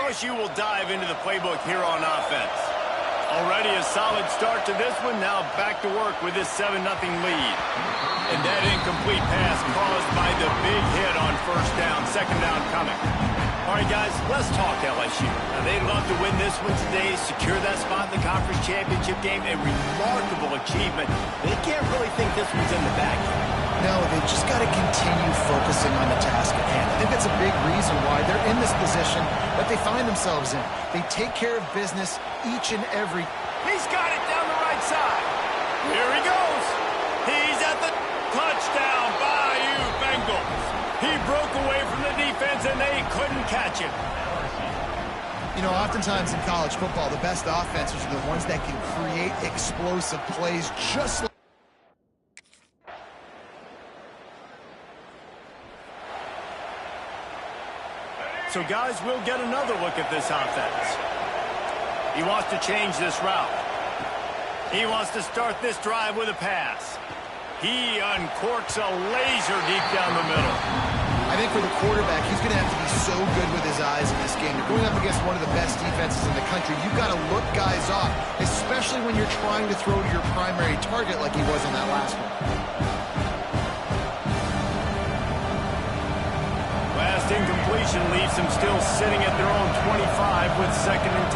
LSU will dive into the playbook here on offense. Already a solid start to this one. Now back to work with this 7-0 lead. And that incomplete pass caused by the big hit on first down. Second down coming. All right, guys, let's talk LSU. Now, they'd love to win this one today, secure that spot in the conference championship game. A remarkable achievement. They can't really think this one's in the bag. No, they just got to continue focusing on the task at hand. I think that's a big reason why they're in this position that they find themselves in. They take care of business each and every. He's got it down the right side. Here he goes. He's at the touchdown. Bayou Bengals. He broke away from the defense, and they couldn't catch him. You know, oftentimes in college football, the best offenses are the ones that can create explosive plays just like. So, guys, we'll get another look at this offense. He wants to change this route. He wants to start this drive with a pass. He uncorks a laser deep down the middle. I think for the quarterback, he's going to have to be so good with his eyes in this game. You're going up against one of the best defenses in the country. You've got to look guys off, especially when you're trying to throw to your primary target like he was on that last one. Last incompletion leaves them still sitting at their own 25 with 2nd and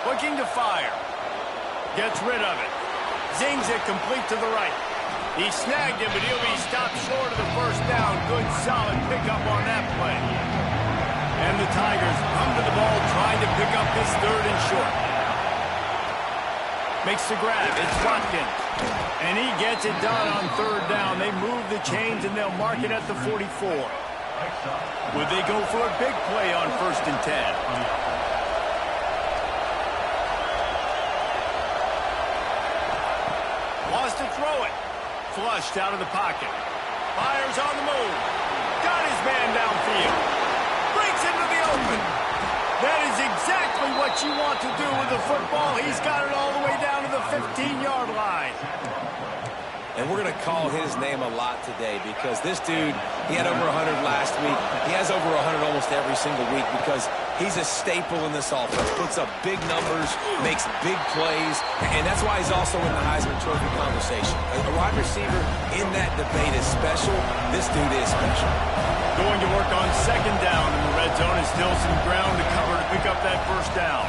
10. Looking to fire. Gets rid of it. Zings it complete to the right. He snagged it, but he'll be stopped short of the first down. Good, solid pickup on that play. And the Tigers come to the ball trying to pick up this 3rd and short. Makes the grab. It's Watkins. And he gets it done on 3rd down. They move the chains, and they'll mark it at the 44. Would they go for a big play on 1st and 10? Wants to throw it. Flushed out of the pocket. Fires on the move. Got his man downfield. Breaks into the open. That is exactly what you want to do with the football. He's got it all the way down to the 15-yard line. And we're going to call his name a lot today because this dude, he had over 100 last week. He has over 100 almost every single week because he's a staple in this offense. Puts up big numbers, makes big plays, and that's why he's also in the Heisman Trophy conversation. A wide receiver in that debate is special. This dude is special. Going to work on 2nd down in the red zone, and still some ground to cover to pick up that 1st down.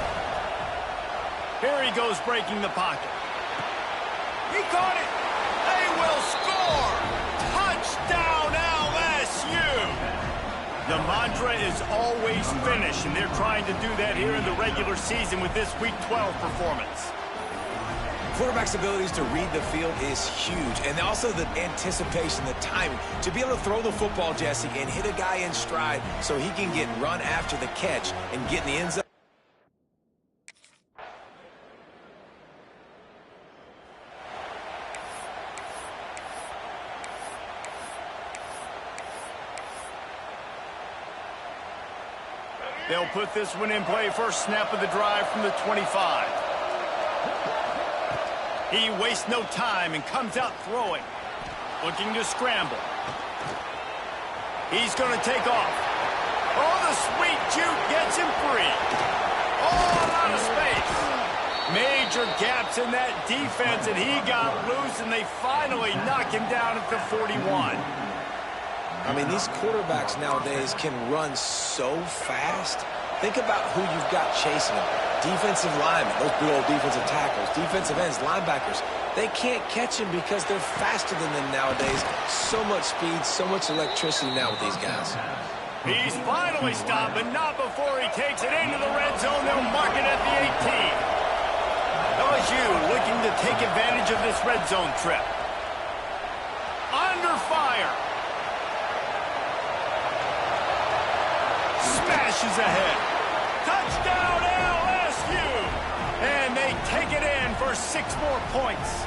Here he goes breaking the pocket. He caught it. They will score! Touchdown, LSU! The mantra is always finish, and they're trying to do that here in the regular season with this Week 12 performance. Quarterback's abilities to read the field is huge, and also the anticipation, the timing. To be able to throw the football, Jesse, and hit a guy in stride so he can get run after the catch and get in the end zone. They'll put this one in play. First snap of the drive from the 25. He wastes no time and comes out throwing. Looking to scramble. He's going to take off. Oh, the sweet juke gets him free. All out of space. Major gaps in that defense, and he got loose, and they finally knock him down at the 41. I mean, these quarterbacks nowadays can run so fast. Think about who you've got chasing them. Defensive linemen, those big old defensive tackles, defensive ends, linebackers. They can't catch him because they're faster than them nowadays. So much speed, so much electricity now with these guys. He's finally stopped, but not before he takes it into the red zone. They'll mark it at the 18. LSU looking to take advantage of this red zone trip. Under fire. Smashes ahead. Touchdown LSU! And they take it in for 6 more points.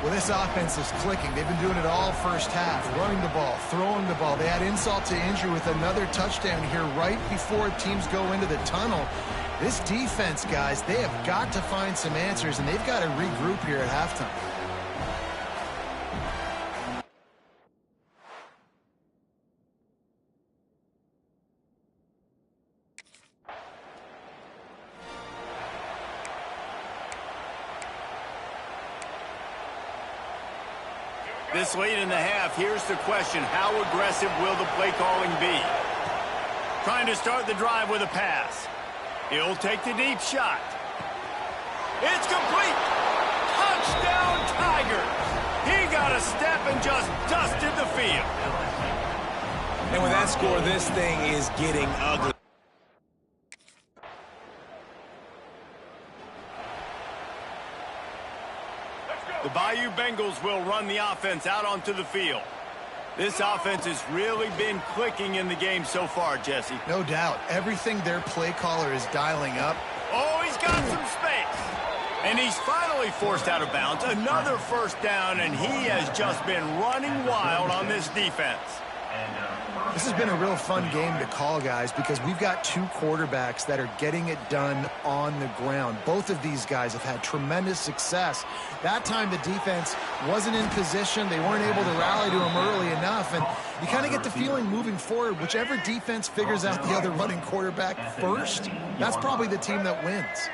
Well, this offense is clicking. They've been doing it all first half, running the ball, throwing the ball. They add insult to injury with another touchdown here right before teams go into the tunnel. This defense, guys, they have got to find some answers, and they've got to regroup here at halftime. This late in the half, here's the question. How aggressive will the play calling be? Trying to start the drive with a pass. He'll take the deep shot. It's complete. Touchdown, Tigers. He got a step and just dusted the field. And with that score, this thing is getting ugly. The Bayou Bengals will run the offense out onto the field. This offense has really been clicking in the game so far, Jesse. No doubt. Everything their play caller is dialing up. Oh, he's got some space. And he's finally forced out of bounds. Another first down, and he has just been running wild on this defense. This has been a real fun game to call, guys, because we've got two quarterbacks that are getting it done on the ground. Both of these guys have had tremendous success. That time the defense wasn't in position. They weren't able to rally to him early enough. And you kind of get the feeling moving forward, whichever defense figures out the other running quarterback first, that's probably the team that wins.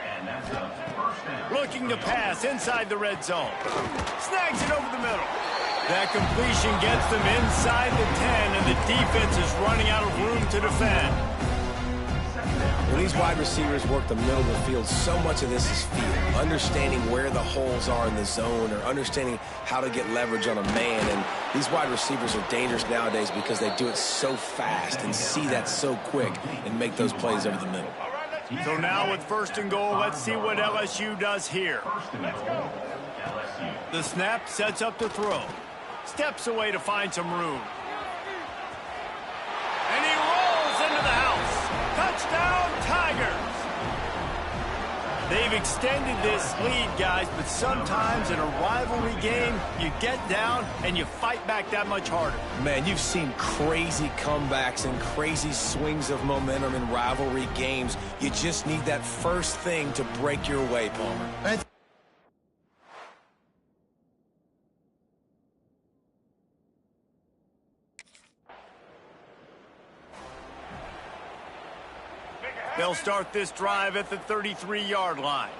Looking to pass inside the red zone. Snags it over the middle. That completion gets them inside the 10, and the defense is running out of room to defend. When these wide receivers work the middle of the field, so much of this is feel. Understanding where the holes are in the zone, or understanding how to get leverage on a man. And these wide receivers are dangerous nowadays because they do it so fast and see that so quick and make those plays over the middle. So now with first and goal, let's see what LSU does here. The snap sets up the throw. Steps away to find some room. And he rolls into the house. Touchdown, Tigers. They've extended this lead, guys, but sometimes in a rivalry game, you get down and you fight back that much harder. Man, you've seen crazy comebacks and crazy swings of momentum in rivalry games. You just need that first thing to break your way, Palmer. They'll start this drive at the 33-yard line.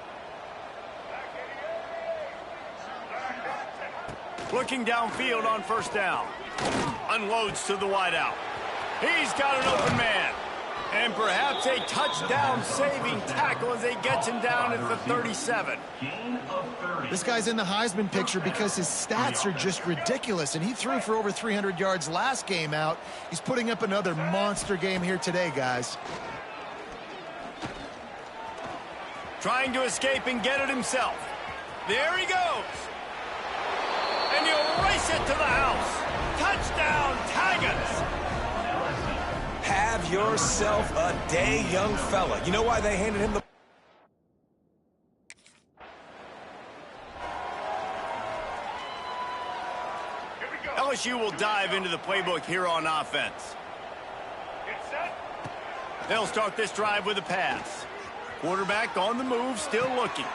Looking downfield on first down. Unloads to the wideout. He's got an open man. And perhaps a touchdown-saving tackle as he gets him down at the 37. This guy's in the Heisman picture because his stats are just ridiculous, and he threw for over 300 yards last game out. He's putting up another monster game here today, guys. Trying to escape and get it himself. There he goes. And he'll race it to the house. Touchdown, Tigers. Have yourself a day, young fella. You know why they handed him the... LSU will dive into the playbook here on offense. They'll start this drive with a pass. Quarterback on the move, still looking.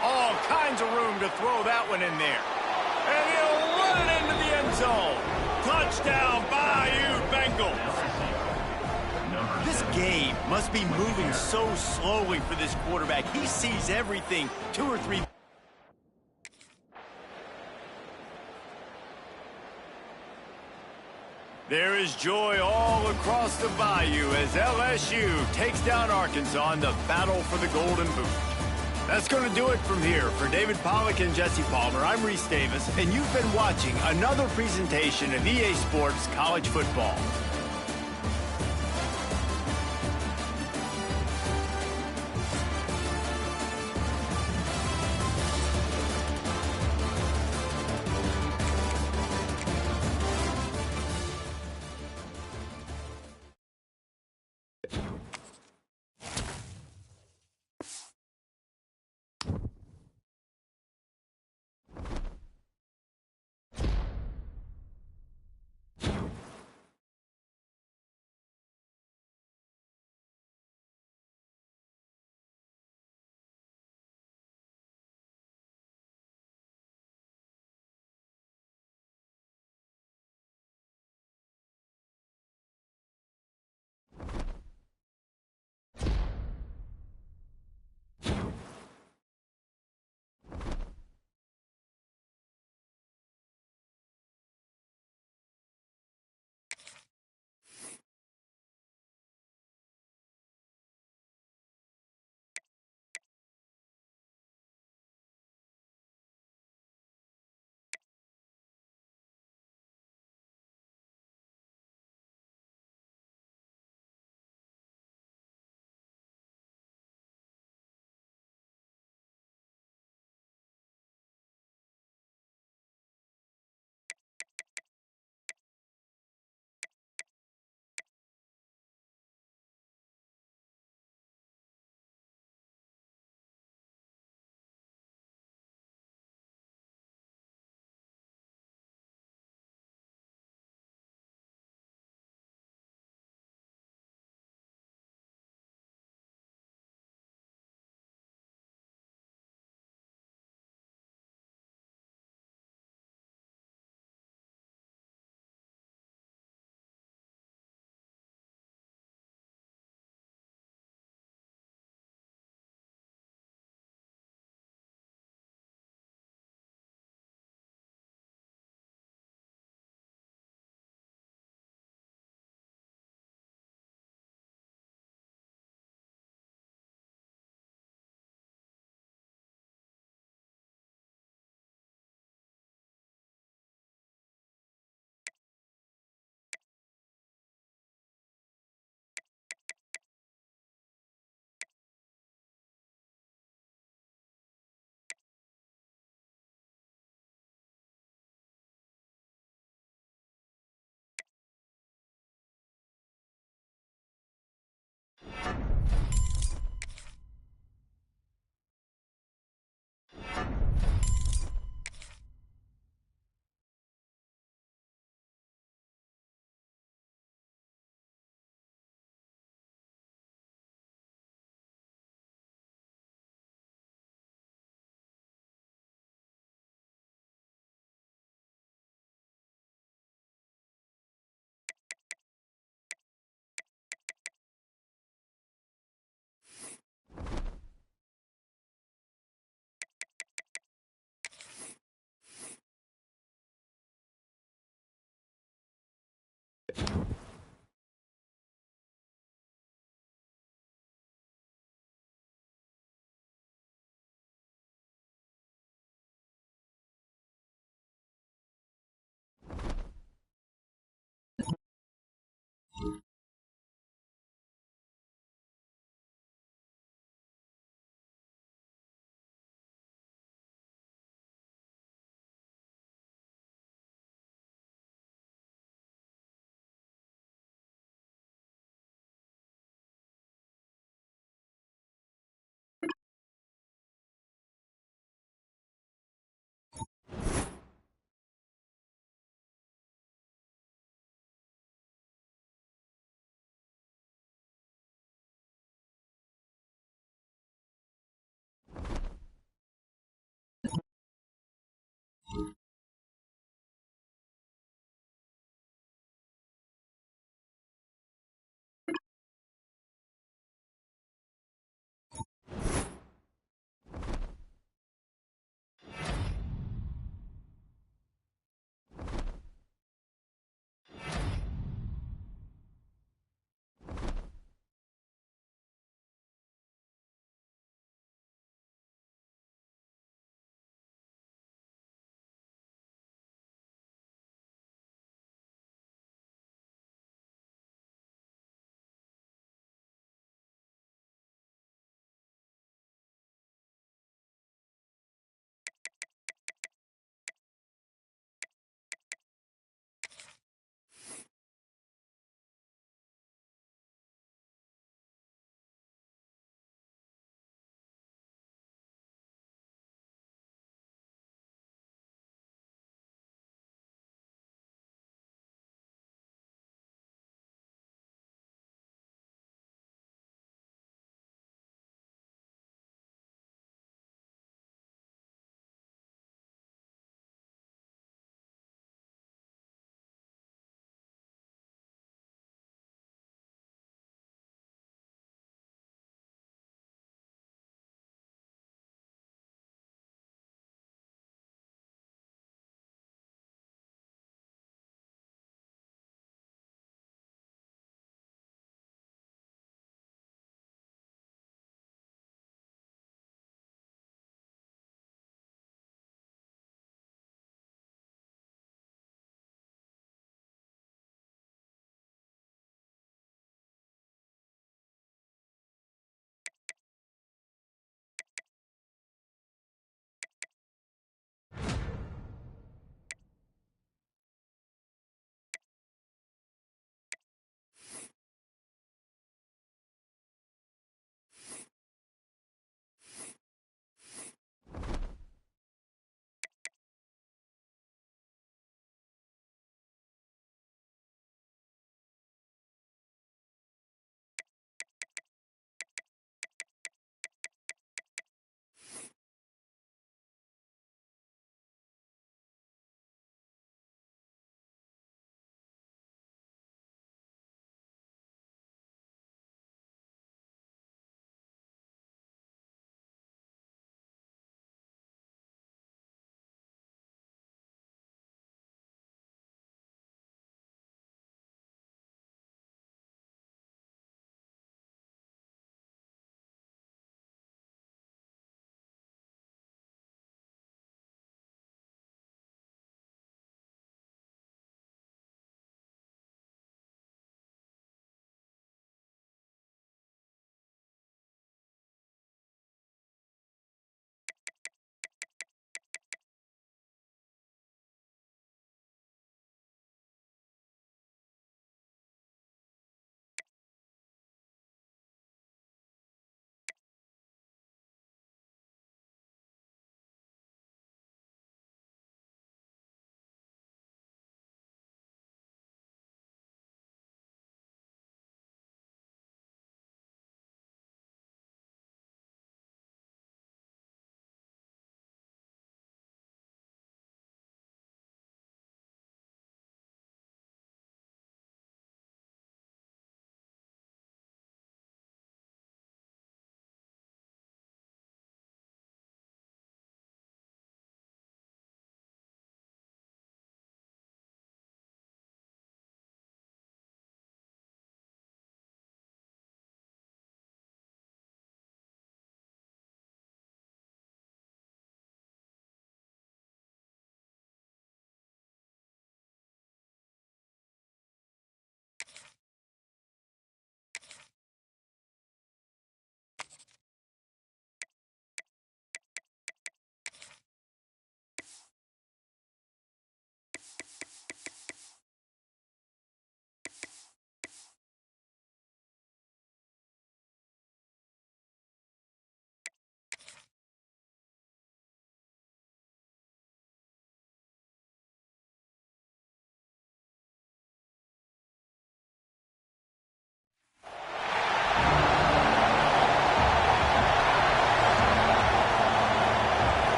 All kinds of room to throw that one in there. And he'll run it into the end zone. Touchdown, Bayou Bengals. This game must be moving so slowly for this quarterback. He sees everything 2 or 3. There is joy all across the bayou as LSU takes down Arkansas in the battle for the Golden Boot. That's going to do it from here. For David Pollack and Jesse Palmer, I'm Reese Davis, and you've been watching another presentation of EA Sports College Football.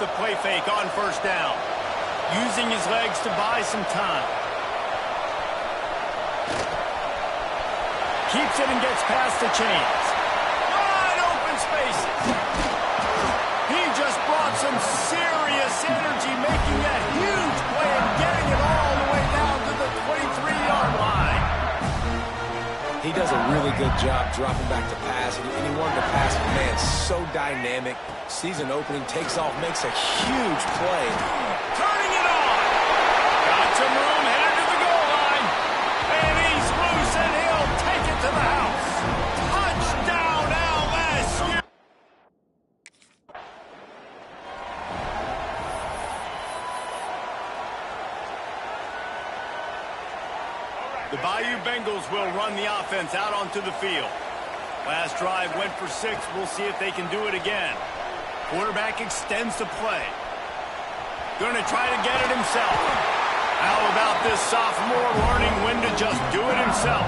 the play fake on first down, using his legs to buy some time. Keeps it and gets past the chains. Wide open spaces. He just brought some serious energy, making that huge play and getting it all the way down to the 23-yard line. He does a really good job dropping back to pass, and he wanted to pass, man, so dynamic. Sees an opening, takes off, makes a huge play. Turning it on. Got some room, headed to the goal line. And he's loose, and he'll take it to the house. Touchdown, LSU. The Bayou Bengals will run the offense out onto the field. Last drive went for 6. We'll see if they can do it again. Quarterback extends the play. Going to try to get it himself. How about this sophomore learning when to just do it himself?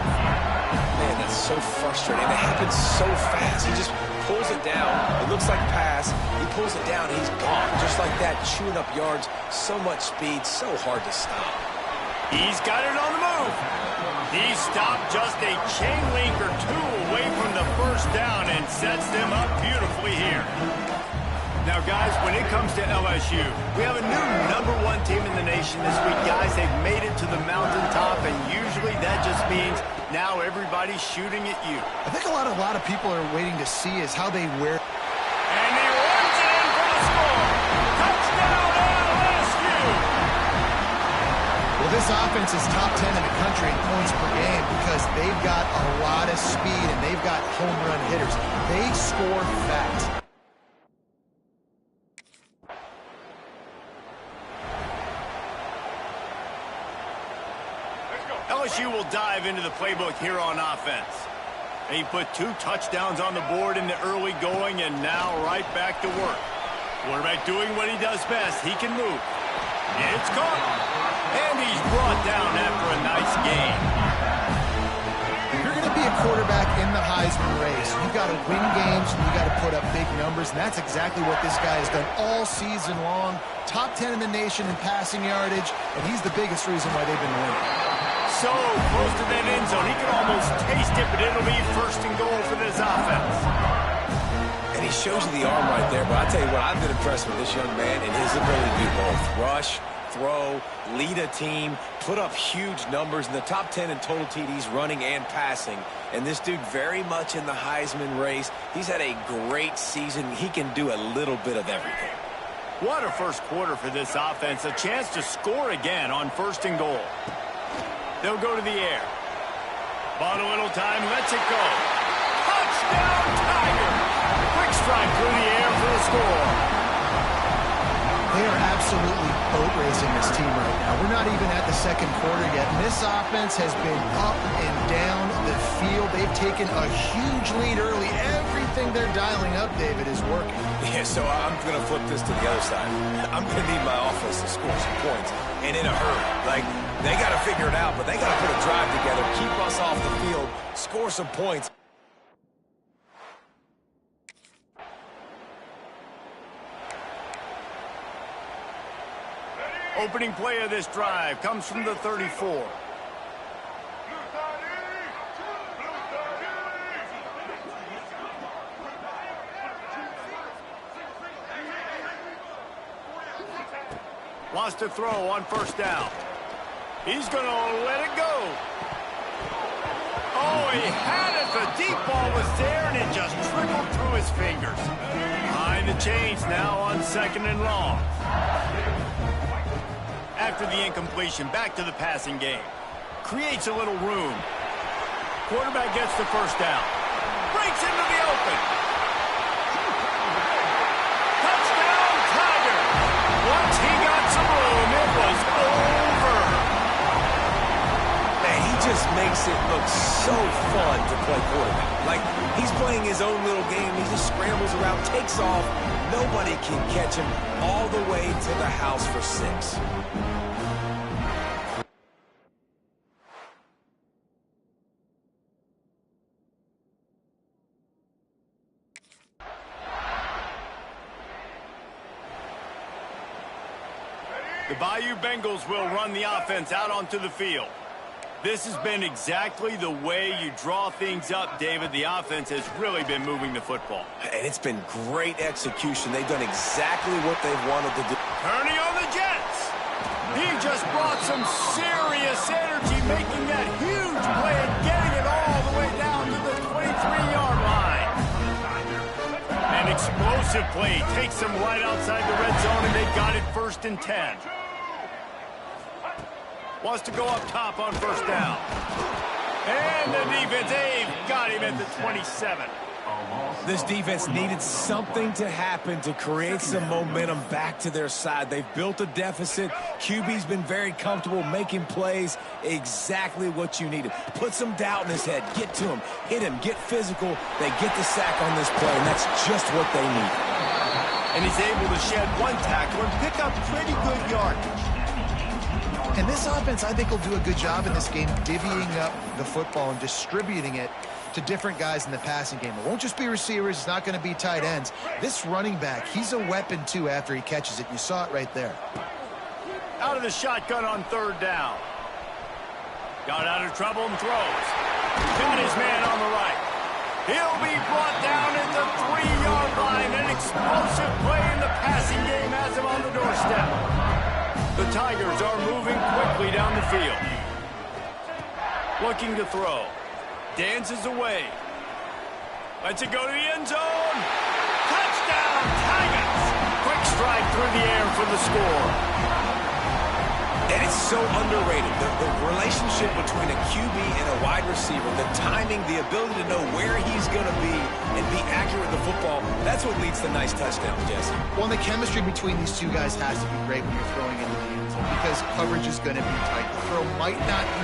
Man, that's so frustrating. It happens so fast. He just pulls it down. It looks like pass. He pulls it down, and he's gone. Just like that, chewing up yards. So much speed, so hard to stop. He's got it on the move. He stopped just a chain link or 2 away from the first down and sets them up beautifully here. Now, guys, when it comes to LSU, we have a new #1 team in the nation this week. Guys, they've made it to the mountaintop, and usually that just means now everybody's shooting at you. I think a lot of people are waiting to see is how they wear. And he runs it in for the score. Touchdown, LSU! Well, this offense is top 10 in the country in points per game because they've got a lot of speed and they've got home run hitters. They score fast. LSU will dive into the playbook here on offense. They put 2 touchdowns on the board in the early going, and now right back to work. Quarterback doing what he does best. He can move. It's caught. And he's brought down after a nice gain. If you're going to be a quarterback in the Heisman race, you've got to win games and you've got to put up big numbers, and that's exactly what this guy has done all season long. Top 10 in the nation in passing yardage, and he's the biggest reason why they've been winning. So close to that end zone. He can almost taste it, but it'll be first and goal for this offense. And he shows you the arm right there, but I tell you what, I've been impressed with this young man and his ability to do both. Rush, throw, lead a team, put up huge numbers in the top 10 in total TDs running and passing. And this dude very much in the Heisman race. He's had a great season. He can do a little bit of everything. What a first quarter for this offense. A chance to score again on first and goal. They'll go to the air. Bought a little time, lets it go. Touchdown, Tiger! Quick strike through the air for the score. They are absolutely boat racing this team right now. We're not even at the second quarter yet. And this offense has been up and down the field. They've taken a huge lead early. Everything they're dialing up, David, is working. Yeah, so I'm going to flip this to the other side. I'm going to need my offense to score some points, and in a hurry. Like, they got to figure it out, but they got to put a drive together, keep us off the field, score some points. Opening play of this drive comes from the 34. Wants to throw on first down. He's going to let it go. Oh, he had it. The deep ball was there, and it just trickled through his fingers. Behind the chains now on second and long. After the incompletion, back to the passing game. Creates a little room. Quarterback gets the first down. Breaks into the open. Touchdown, Tiger. Once he got some room, it was over. Man, he just makes it look so fun to play quarterback. Like, he's playing his own little game. He just scrambles around, takes off. Nobody can catch him all the way to the house for 6. The Bayou Bengals will run the offense out onto the field. This has been exactly the way you draw things up, David. The offense has really been moving the football. And it's been great execution. They've done exactly what they've wanted to do. Turning on the Jets. He just brought some serious energy, making that huge play and getting it all the way down to the 23-yard line. An explosive play takes them right outside the red zone, and they got it 1st and 10. Wants to go up top on 1st down. And the defense, they've got him at the 27. This defense needed something to happen to create some momentum back to their side. They've built a deficit. QB's been very comfortable making plays. Exactly what you needed. Put some doubt in his head. Get to him. Hit him. Get physical. They get the sack on this play, and that's just what they need. And he's able to shed one tackle and pick up pretty good yardage. And this offense, I think, will do a good job in this game divvying up the football and distributing it to different guys in the passing game. It won't just be receivers. It's not going to be tight ends. This running back, he's a weapon, too, after he catches it. You saw it right there. Out of the shotgun on 3rd down. Got out of trouble and throws. Got his man on the right. He'll be brought down at the 3-yard line. An explosive play in the passing game has him on the doorstep. The Tigers are moving quickly down the field. Looking to throw. Dances away. Lets it go to the end zone. Touchdown, Tigers! Quick strike through the air for the score. And it's so underrated. The relationship between a QB and a wide receiver, the timing, the ability to know where he's going to be and be accurate with the football, that's what leads to nice touchdowns, Jesse. Well, the chemistry between these two guys has to be great when you're throwing into the end zone because coverage is going to be tight. The throw might not be.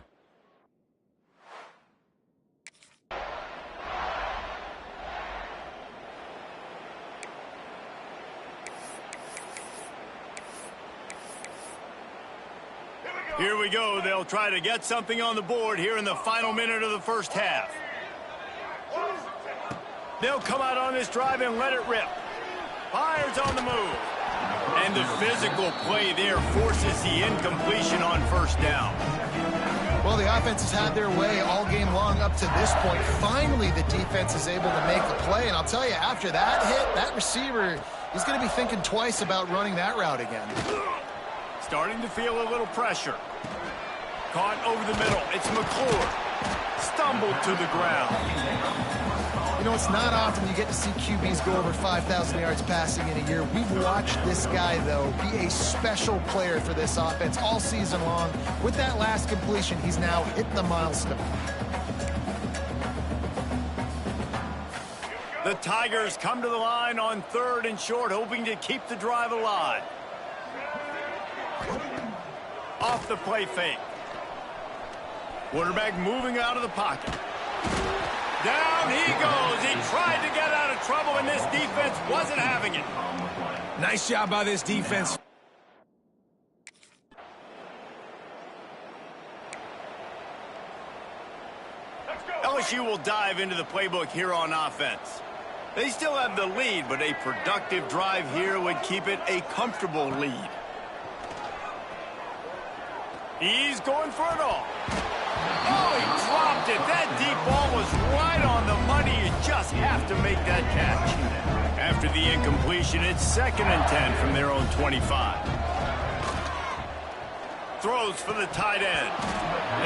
Here we go. They'll try to get something on the board here in the final minute of the 1st half. They'll come out on this drive and let it rip. Fires on the move. And the physical play there forces the incompletion on 1st down. Well, the offense has had their way all game long up to this point. Finally, the defense is able to make the play. And I'll tell you, after that hit, that receiver, he's going to be thinking twice about running that route again. Starting to feel a little pressure. Caught over the middle. It's McClure. Stumbled to the ground. You know, it's not often you get to see QBs go over 5,000 yards passing in a year. We've watched this guy, though, be a special player for this offense all season long. With that last completion, he's now hit the milestone. The Tigers come to the line on 3rd and short, hoping to keep the drive alive. Off the play fake. Quarterback moving out of the pocket. Down he goes. He tried to get out of trouble, and this defense wasn't having it. Nice job by this defense. LSU will dive into the playbook here on offense. They still have the lead, but a productive drive here would keep it a comfortable lead. He's going for it all. Oh, he dropped it. That deep ball was right on the money. You just have to make that catch. After the incompletion, it's 2nd and 10 from their own 25. Throws for the tight end.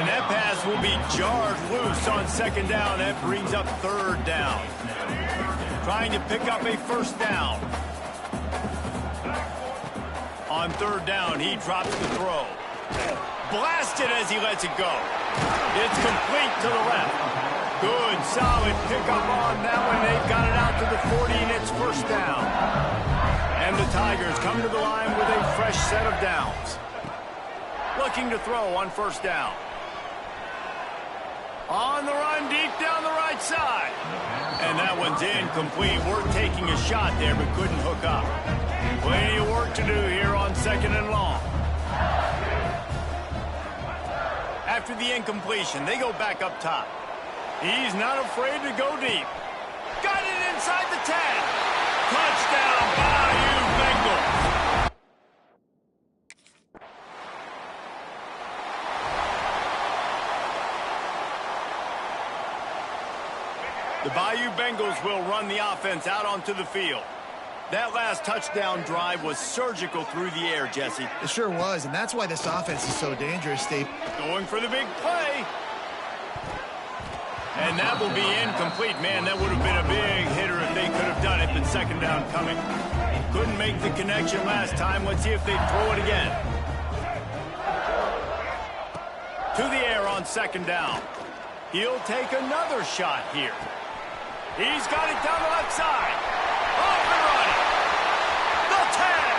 And that pass will be jarred loose on 2nd down. That brings up 3rd down. Trying to pick up a 1st down. On 3rd down, he drops the throw. Blasted as he lets it go. It's complete to the left. Good, solid pickup on that one. They've got it out to the 40, and it's 1st down. And the Tigers come to the line with a fresh set of downs. Looking to throw on 1st down. On the run, deep down the right side. And that one's incomplete. We're taking a shot there, but couldn't hook up. Plenty of work to do here on 2nd and long. After the incompletion, they go back up top. He's not afraid to go deep. Got it inside the 10. Touchdown, Bayou Bengals. The Bayou Bengals will run the offense out onto the field. That last touchdown drive was surgical through the air, Jesse. It sure was, and that's why this offense is so dangerous, Steve. Going for the big play. And that will be incomplete. Man, that would have been a big hitter if they could have done it, but second down coming. Couldn't make the connection last time. Let's see if they throw it again. To the air on second down. He'll take another shot here. He's got it down the left side. Off and running. The tag.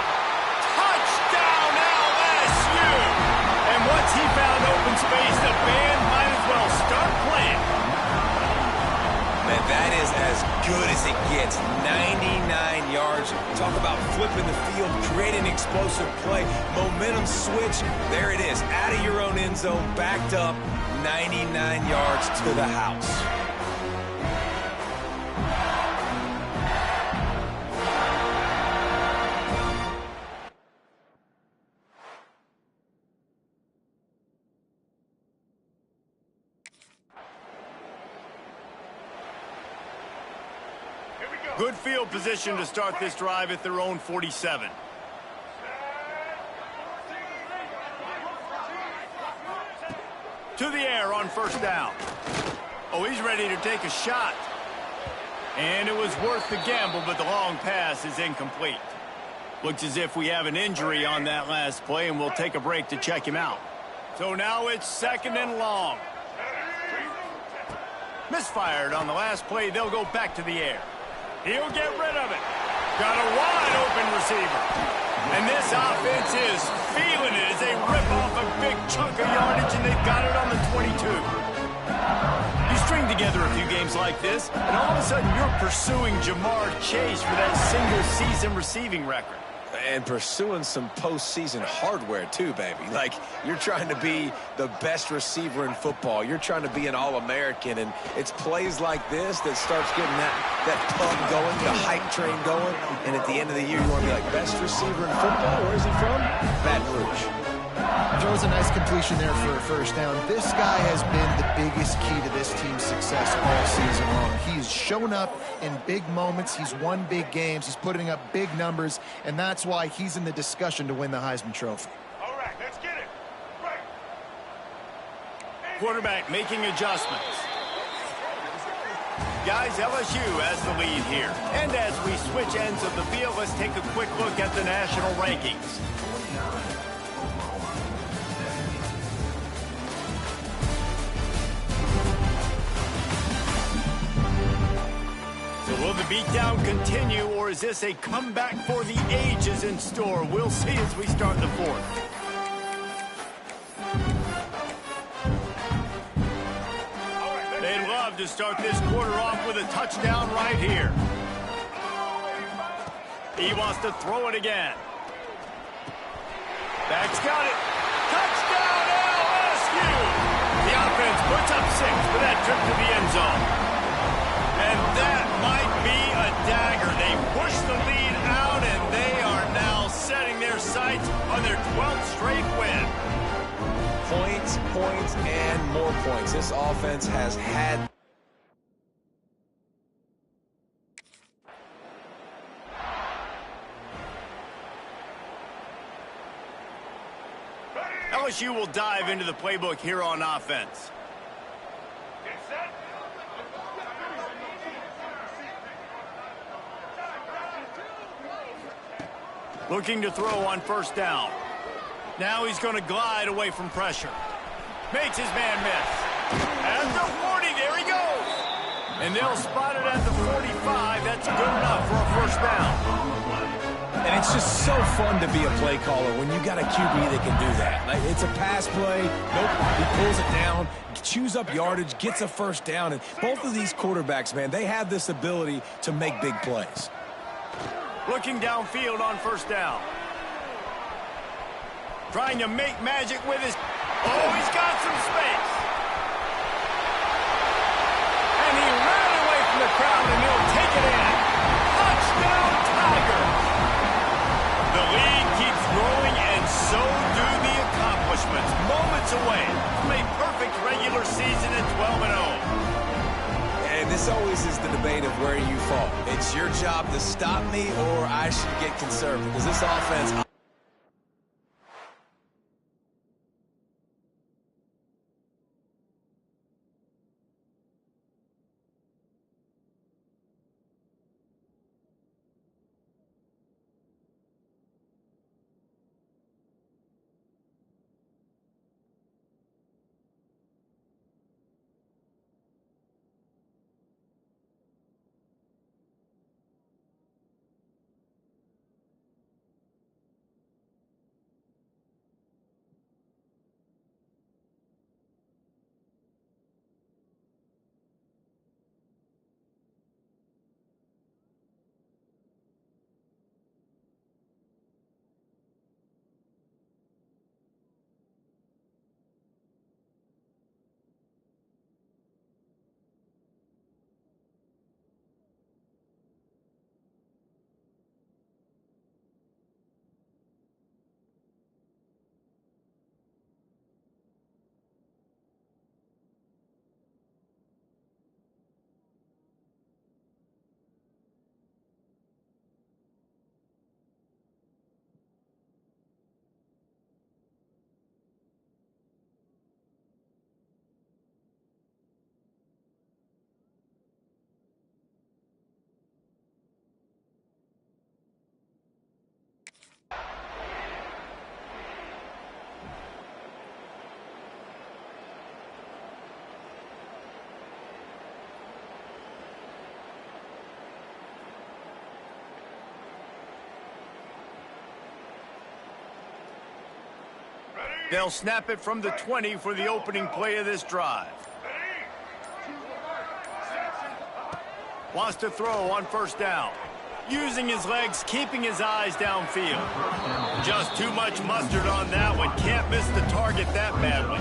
Touchdown LSU. And once he found open space, the band might as well start playing. Man, that is as good as it gets. 99 yards. Talk about flipping the field, creating explosive play. Momentum switch. There it is. Out of your own end zone, backed up. 99 yards to the house. Good field position to start this drive at their own 47. To the air on first down. Oh, he's ready to take a shot. And it was worth the gamble, but the long pass is incomplete. Looks as if we have an injury on that last play, and we'll take a break to check him out. So now it's second and long. Misfired on the last play. They'll go back to the air. He'll get rid of it. Got a wide open receiver. And this offense is feeling it as they rip off a big chunk of yardage, and they've got it on the 22. You string together a few games like this, and all of a sudden you're pursuing Jamar Chase for that single-season receiving record. And pursuing some postseason hardware, too, baby. Like, you're trying to be the best receiver in football. You're trying to be an All-American, and it's plays like this that starts getting that pub going, the hype train going, and at the end of the year, you want to be like, best receiver in football? Where is he from? Baton Rouge. Throws a nice completion there for a first down. This guy has been the biggest key to this team's success all season long. He's shown up in big moments. He's won big games. He's putting up big numbers, and that's why he's in the discussion to win the Heisman Trophy. All right, let's get it. Right. Quarterback making adjustments. Guys, LSU has the lead here. And as we switch ends of the field, let's take a quick look at the national rankings. So will the beatdown continue, or is this a comeback for the ages in store? We'll see as we start the fourth. They'd love to start this quarter off with a touchdown right here. He wants to throw it again. Back's got it. Touchdown LSU! The offense puts up 6 for that trip to the end zone. And that might be a dagger. They push the lead out, and they are now setting their sights on their 12th straight win. Points, points, and more points. This offense has had... LSU will dive into the playbook here on offense. Looking to throw on first down. Now he's going to glide away from pressure. Makes his man miss. At the 40, there he goes. And they'll spot it at the 45. That's good enough for a first down. And it's just so fun to be a play caller when you got a QB that can do that. Like, it's a pass play. Nope, he pulls it down, chews up yardage, gets a first down. And both of these quarterbacks, man, they have this ability to make big plays. Looking downfield on first down. Trying to make magic with his... Oh, he's got some space. And he ran away from the crowd, and he'll take it in. Touchdown, Tiger. The lead keeps growing, and so do the accomplishments. Moments away from a perfect regular season at 12-0. And this always is afraid of where you fall. It's your job to stop me, or I should get conservative, because this offense... They'll snap it from the 20 for the opening play of this drive. Wants to throw on first down. Using his legs, keeping his eyes downfield. Just too much mustard on that one. Can't miss the target that badly.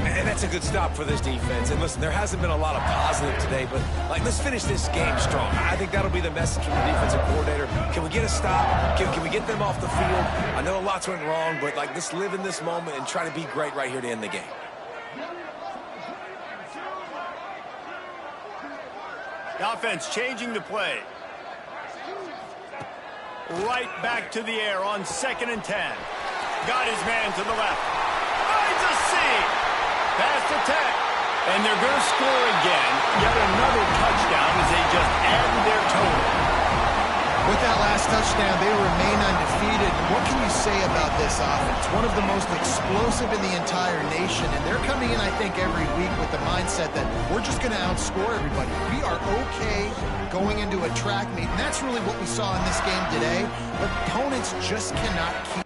And that's a good stop for this defense. And listen, there hasn't been a lot of positive today, but let's finish this game strong. I think that'll be the message from the defensive coordinator. Can we get a stop? Can we get them off the field? I know lots went wrong, but let's live in this moment and try to be great right here to end the game. The offense changing the play. Right back to the air on 2nd and 10. Got his man to the left. Finds a seam. Pass to 10. And they're going to score again. Yet another touchdown as they just add to their total. With that last touchdown, they remain undefeated. What can you say about this offense? One of the most explosive in the entire nation, and they're coming in, I think, every week with the mindset that we're just going to outscore everybody. We are okay going into a track meet, and that's really what we saw in this game today. But opponents just cannot keep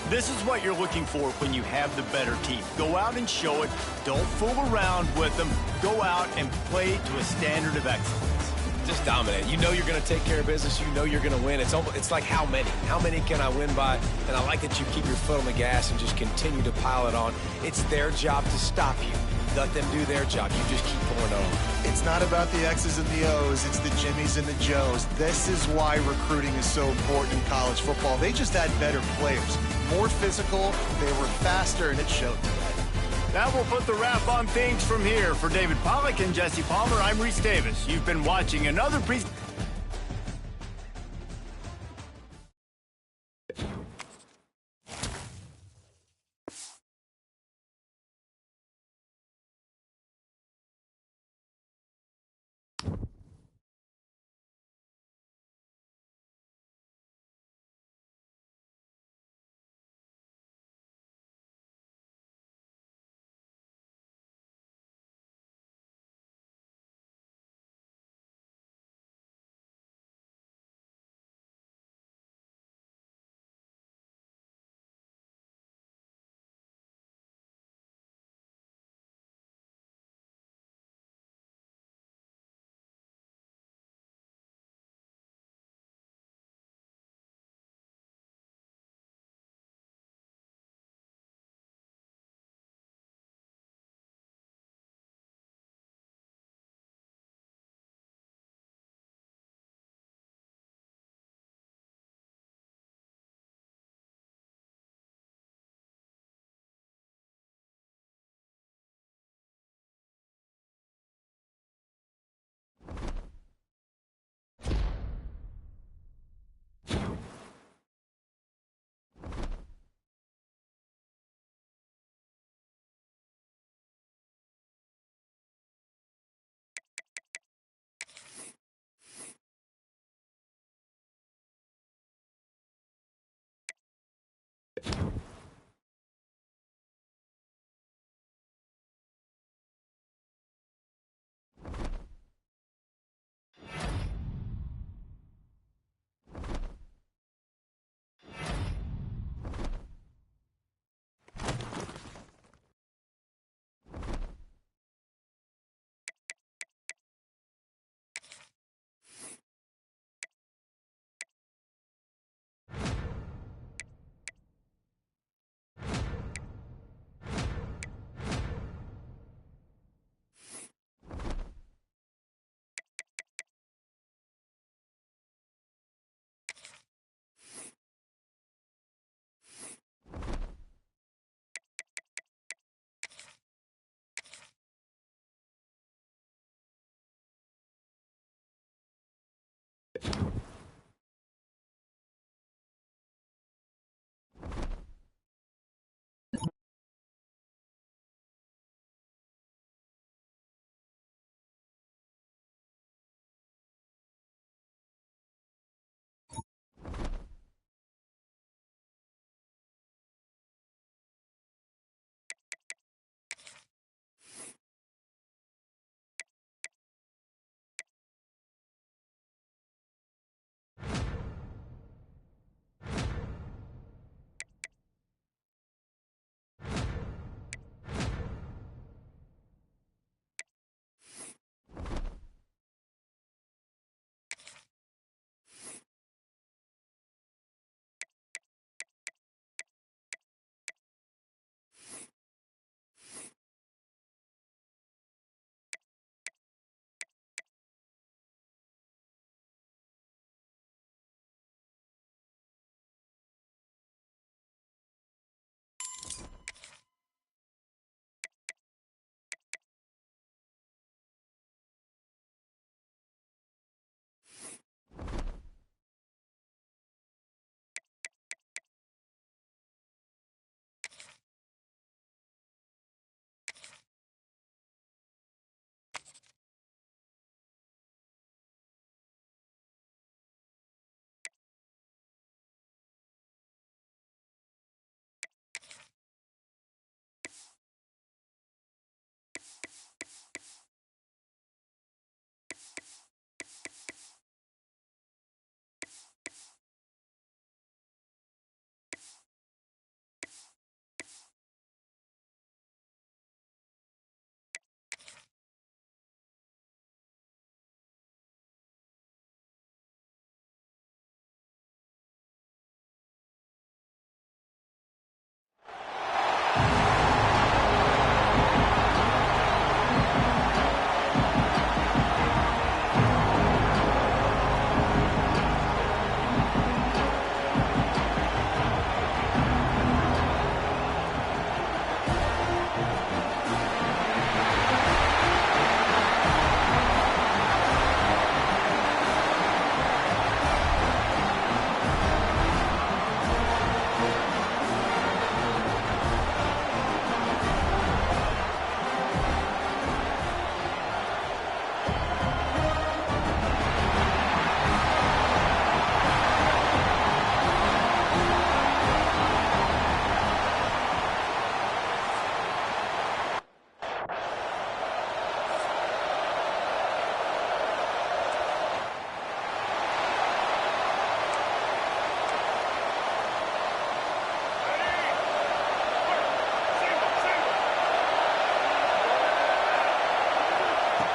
This is what you're looking for when you have the better team. Go out and show it. Don't fool around with them. Go out and play to a standard of excellence. Just dominate. You know you're going to take care of business. You know you're going to win. It's like how many? How many can I win by? And I like that you keep your foot on the gas and just continue to pile it on. It's their job to stop you. Let them do their job. You just keep pouring it on. It's not about the X's and the O's. It's the Jimmies and the Joes. This is why recruiting is so important in college football. They just had better players, more physical, they were faster, and it showed today. That will put the wrap on things from here. For David Pollack and Jesse Palmer, I'm Reese Davis. You've been watching another presentation.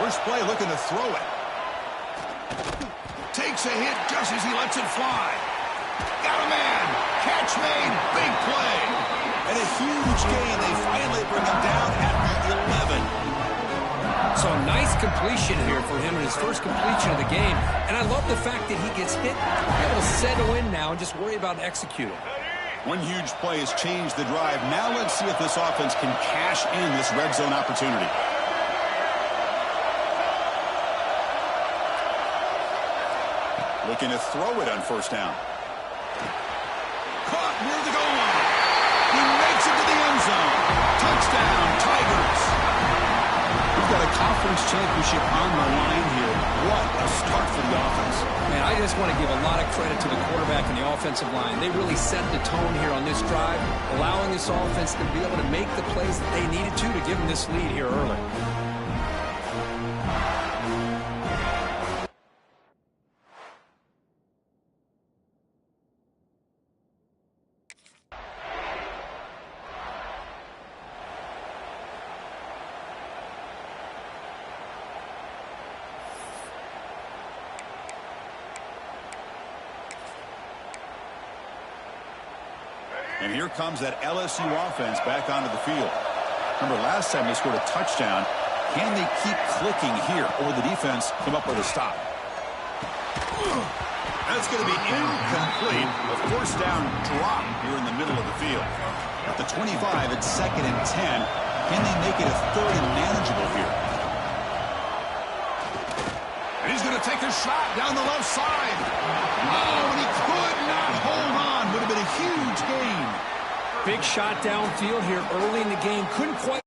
First play looking to throw it. Takes a hit just as he lets it fly. Got a man. Catch made. Big play. And a huge gain. They finally bring him down at the 11. So a nice completion here for him in his first completion of the game. And I love the fact that he gets hit, able to settle in now and just worry about executing. One huge play has changed the drive. Now let's see if this offense can cash in this red zone opportunity. Looking to throw it on first down. Caught near the goal line. He makes it to the end zone. Touchdown, Tigers. We've got a conference championship on the line here. What a start for the offense. Man, I just want to give a lot of credit to the quarterback and the offensive line. They really set the tone here on this drive, allowing this offense to be able to make the plays that they needed to give them this lead here early. And here comes that LSU offense back onto the field. Remember, last time they scored a touchdown. Can they keep clicking here, or the defense come up with a stop? That's going to be incomplete. A first down drop here in the middle of the field. At the 25, it's 2nd and 10. Can they make it a 3rd and manageable here? And he's going to take a shot down the left side. Oh, and he could not hold on. Would have been a huge gain. Big shot downfield here early in the game. Couldn't quite